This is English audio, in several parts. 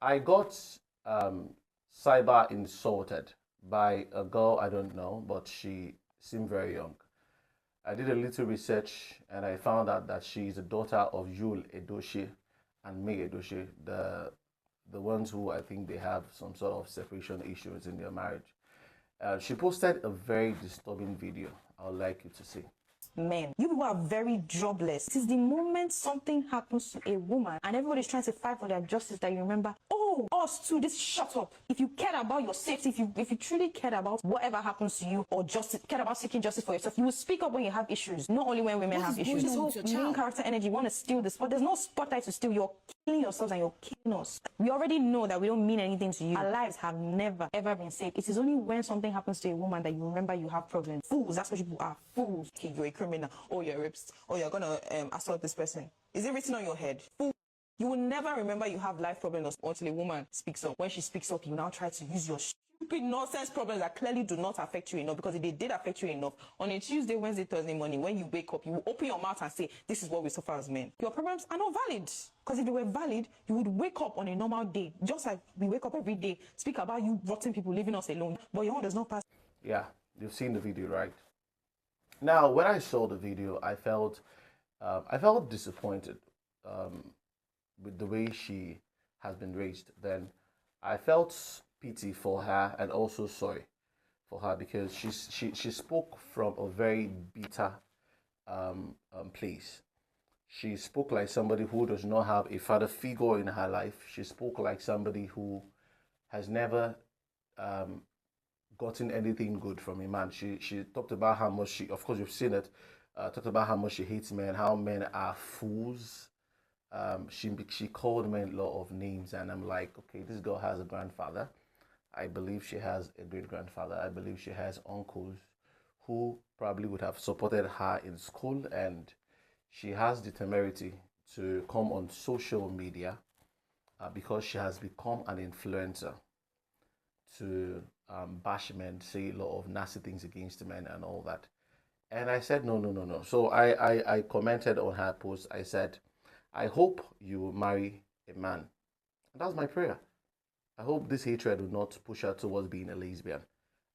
I got cyber insulted by a girl I don't know, but she seemed very young. I did a little research and I found out that she is the daughter of Yul Edochie and May Edochie, the ones who I think they have some sort of separation issues in their marriage. She posted a very disturbing video I would like you to see. Men. You people are very jobless. It is the moment something happens to a woman and everybody's trying to fight for their justice that you remember, oh, us too, this shut up. If you cared about your safety, if you truly cared about whatever happens to you or justice, cared about seeking justice for yourself, you will speak up when you have issues, not only when women have issues. This whole main character energy, want to steal the spot. There's no spotlight to steal. You're killing yourselves and you're killing us. We already know that we don't mean anything to you. Our lives have never, ever been safe. It is only when something happens to a woman that you remember you have problems. Fools, that's what people are. Fools. Okay, you're a criminal. Oh, you're rapist. Oh, you're gonna assault this person. Is it written on your head? Fool. You will never remember you have life problems until a woman speaks up. When she speaks up, you now try to use your stupid nonsense problems that clearly do not affect you enough, because if they did affect you enough, on a Tuesday, Wednesday, Thursday morning, when you wake up, you will open your mouth and say, this is what we suffer as men. Your problems are not valid. Because if they were valid, you would wake up on a normal day, just like we wake up every day, speak about you rotten people leaving us alone. But your own does not pass. Yeah, you've seen the video, right? Now, when I saw the video, I felt disappointed with the way she has been raised. Then I felt pity for her and also sorry for her, because she spoke from a very bitter place. She spoke like somebody who does not have a father figure in her life. She spoke like somebody who has never gotten anything good from a man. She talked about how much she, of course you've seen it, talked about how much she hates men, how men are fools. She called men a lot of names, and I'm like, okay, this girl has a grandfather. I believe she has a great grandfather. I believe she has uncles who probably would have supported her in school, and she has the temerity to come on social media because she has become an influencer to bash men, say a lot of nasty things against men and all that. And I said, no, no, no, no. So I commented on her post. I said, I hope you marry a man. And that's my prayer. I hope this hatred will not push her towards being a lesbian.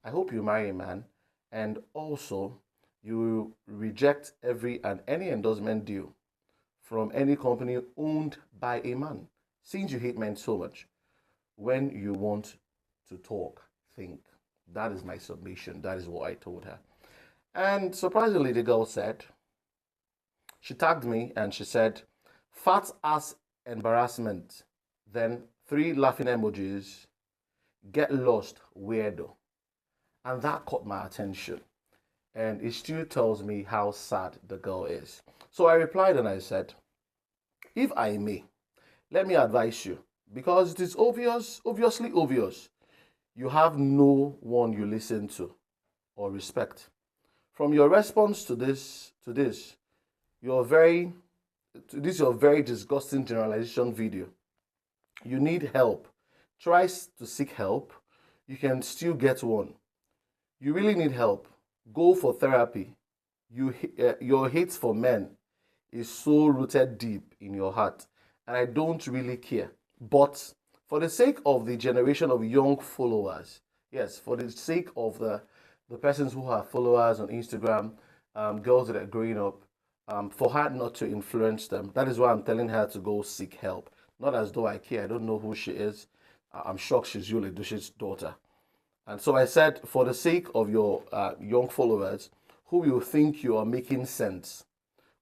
I hope you marry a man, and also you reject every and any endorsement deal from any company owned by a man. Since you hate men so much, when you want to talk, think. That is my submission. That is what I told her. And surprisingly, the girl said, she tagged me and she said, fat ass embarrassment. Then 3 laughing emojis, get lost, weirdo. And that caught my attention. And it still tells me how sad the girl is. So I replied and I said, if I may, let me advise you, because it is obviously obvious, you have no one you listen to or respect. From your response to this, your very disgusting generalization video. You need help. Try to seek help. You can still get one. You really need help. Go for therapy. Your hate for men is so rooted deep in your heart, and I don't really care. But for the sake of the generation of young followers, yes, for the sake of the persons who have followers on Instagram, girls that are growing up, for her not to influence them, that is why I'm telling her to go seek help. Not as though I care. I don't know who she is. I'm shocked she's Yul Edochie's daughter. And so I said, for the sake of your young followers who will think you are making sense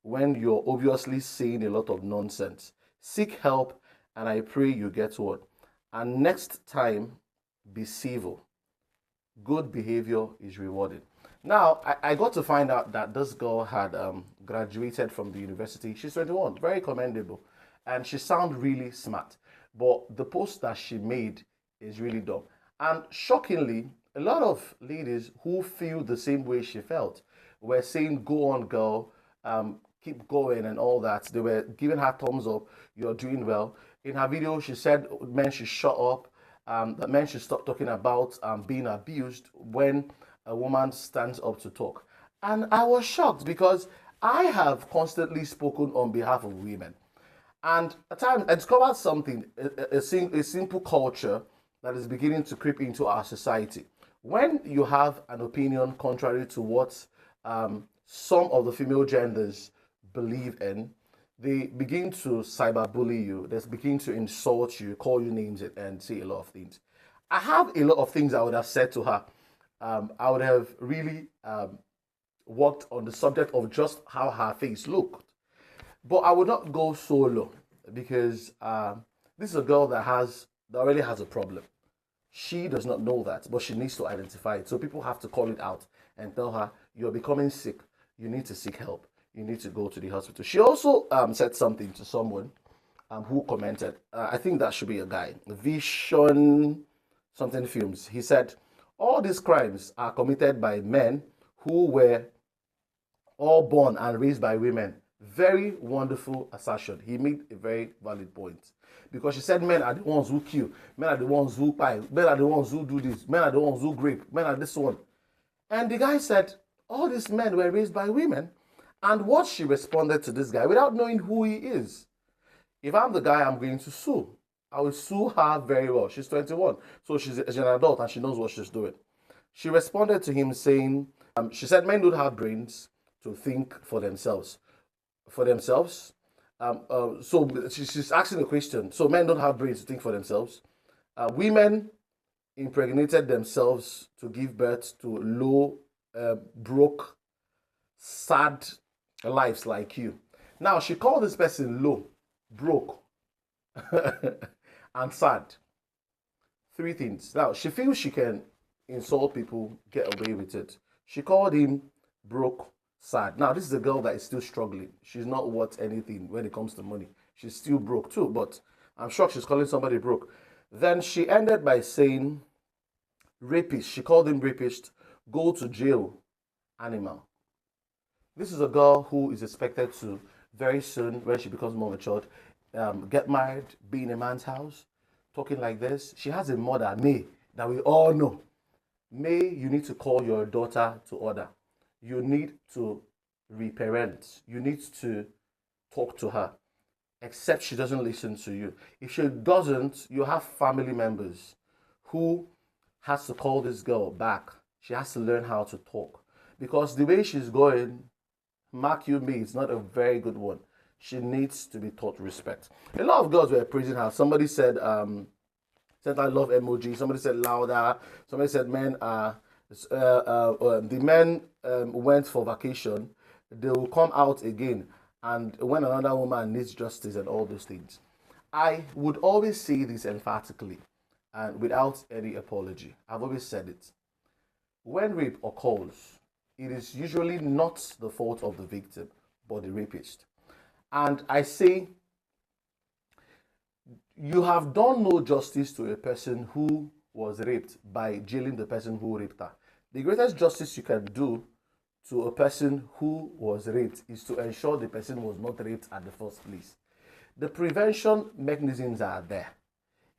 when you're obviously saying a lot of nonsense, seek help, and I pray you get one. And next time, be civil. Good behavior is rewarded. Now, I got to find out that this girl had graduated from the university. She's 21, very commendable. And she sounds really smart. But the post that she made is really dumb. And shockingly, a lot of ladies who feel the same way she felt were saying, go on, girl, keep going and all that. They were giving her thumbs up, you're doing well. In her video, she said men should shut up, that men should stop talking about being abused when a woman stands up to talk. And I was shocked because I have constantly spoken on behalf of women. And at times, I discovered something, a simple culture that is beginning to creep into our society. When you have an opinion contrary to what some of the female genders believe in, they begin to cyberbully you. They begin to insult you, call you names, and say a lot of things. I have a lot of things I would have said to her. I would have really worked on the subject of just how her face looked. But I would not go solo because this is a girl that already has a problem. She does not know that, but she needs to identify it. So people have to call it out and tell her, you're becoming sick. You need to seek help. You need to go to the hospital. She also said something to someone who commented. I think that should be a guy. Vision something films. He said, all these crimes are committed by men who were all born and raised by women. Very wonderful assertion. He made a very valid point. Because she said men are the ones who kill, men are the ones who pie, men are the ones who do this, men are the ones who rape, men are this one. And the guy said, all these men were raised by women. And what she responded to this guy, without knowing who he is, if I'm the guy, I'm going to sue. I will sue her very well. She's 21, so she's an adult and she knows what she's doing. She responded to him saying, she said men don't have brains to think for themselves. So she's asking a question. So men don't have brains to think for themselves. Women impregnated themselves to give birth to low, broke, sad lives like you. Now, she called this person low, broke, and sad. Three things. Now, she feels she can insult people, get away with it. She called him broke, sad. Now, this is a girl that is still struggling. She's not worth anything when it comes to money. She's still broke too, but I'm sure she's calling somebody broke. Then she ended by saying, rapist. She called him rapist. Go to jail, animal. This is a girl who is expected to very soon, when she becomes more matured, get married, be in a man's house, talking like this. She has a mother, May, that we all know. May, you need to call your daughter to order. You need to reparent. You need to talk to her, except she doesn't listen to you. If she doesn't, you have family members who has to call this girl back. She has to learn how to talk. Because the way she's going, mark you me, it's not a very good one. She needs to be taught respect. A lot of girls were praising her. Somebody said I love emoji. Somebody said louder. Somebody said men are the men went for vacation. They will come out again, and when another woman needs justice and all those things. I would always say this emphatically and without any apology. I've always said it. When rape occurs, it is usually not the fault of the victim, but the rapist. And I say, you have done no justice to a person who was raped by jailing the person who raped her. The greatest justice you can do to a person who was raped is to ensure the person was not raped at the first place. The prevention mechanisms are there.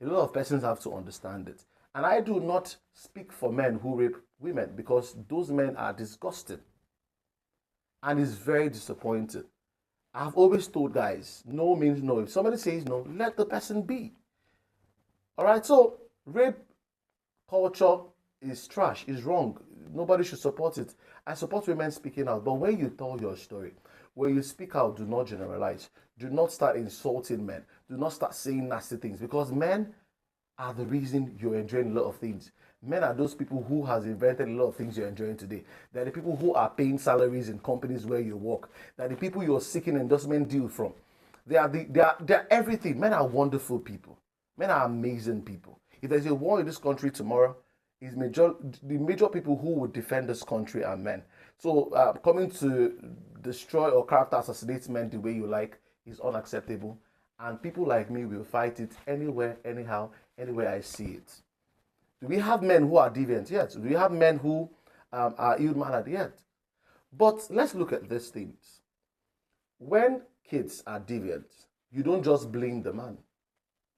A lot of persons have to understand it. And I do not speak for men who rape women because those men are disgusting. And it's very disappointing. I've always told guys, no means no. If somebody says no, let the person be. All right, so rape culture is trash, is wrong. Nobody should support it. I support women speaking out, but when you tell your story, when you speak out, do not generalize. Do not start insulting men. Do not start saying nasty things because men are the reason you're enjoying a lot of things. Men are those people who has invented a lot of things you're enjoying today. They're the people who are paying salaries in companies where you work. They're the people you're seeking endorsement deal from. They're everything. Men are wonderful people. Men are amazing people. If there's a war in this country tomorrow, the major people who would defend this country are men. So coming to destroy or character assassinate men the way you like is unacceptable. And people like me will fight it anywhere, anyhow, anywhere I see it. Do we have men who are deviant? Yes. Do we have men who are ill-mannered? Yes. But let's look at these things. When kids are deviant, you don't just blame the man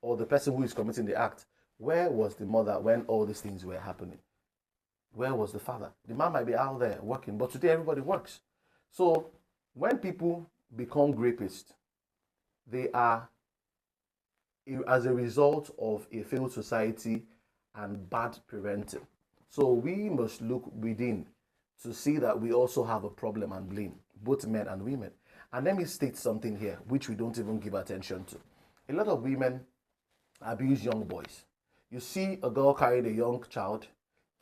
or the person who is committing the act. Where was the mother when all these things were happening? Where was the father? The man might be out there working, but today everybody works. So when people become rapists, they are as a result of a failed society and bad parenting. So we must look within to see that we also have a problem and blame, both men and women. And let me state something here, which we don't even give attention to. A lot of women abuse young boys. You see a girl carrying a young child,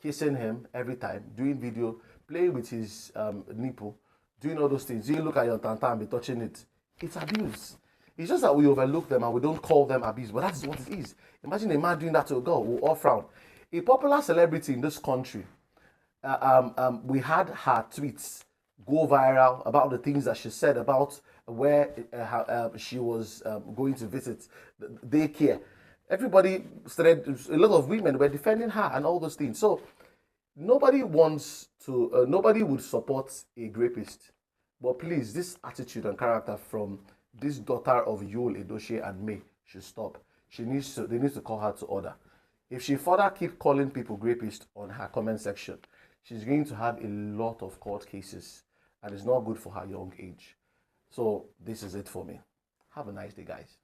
kissing him every time, doing video, playing with his nipple, doing all those things. You look at your tanta and be touching it. It's abuse. It's just that we overlook them and we don't call them abuse, but that's what it is. Imagine a man doing that to a girl, we'll all frown. A popular celebrity in this country, we had her tweets go viral about the things that she said about where she was going to visit the daycare. Everybody started, a lot of women were defending her and all those things. So nobody wants to, nobody would support a rapist. But please, this attitude and character from this daughter of Yul, Edochie, and May should stop. They need to call her to order. If she further keep calling people rapist on her comment section, she's going to have a lot of court cases, and it's not good for her young age. So this is it for me. Have a nice day, guys.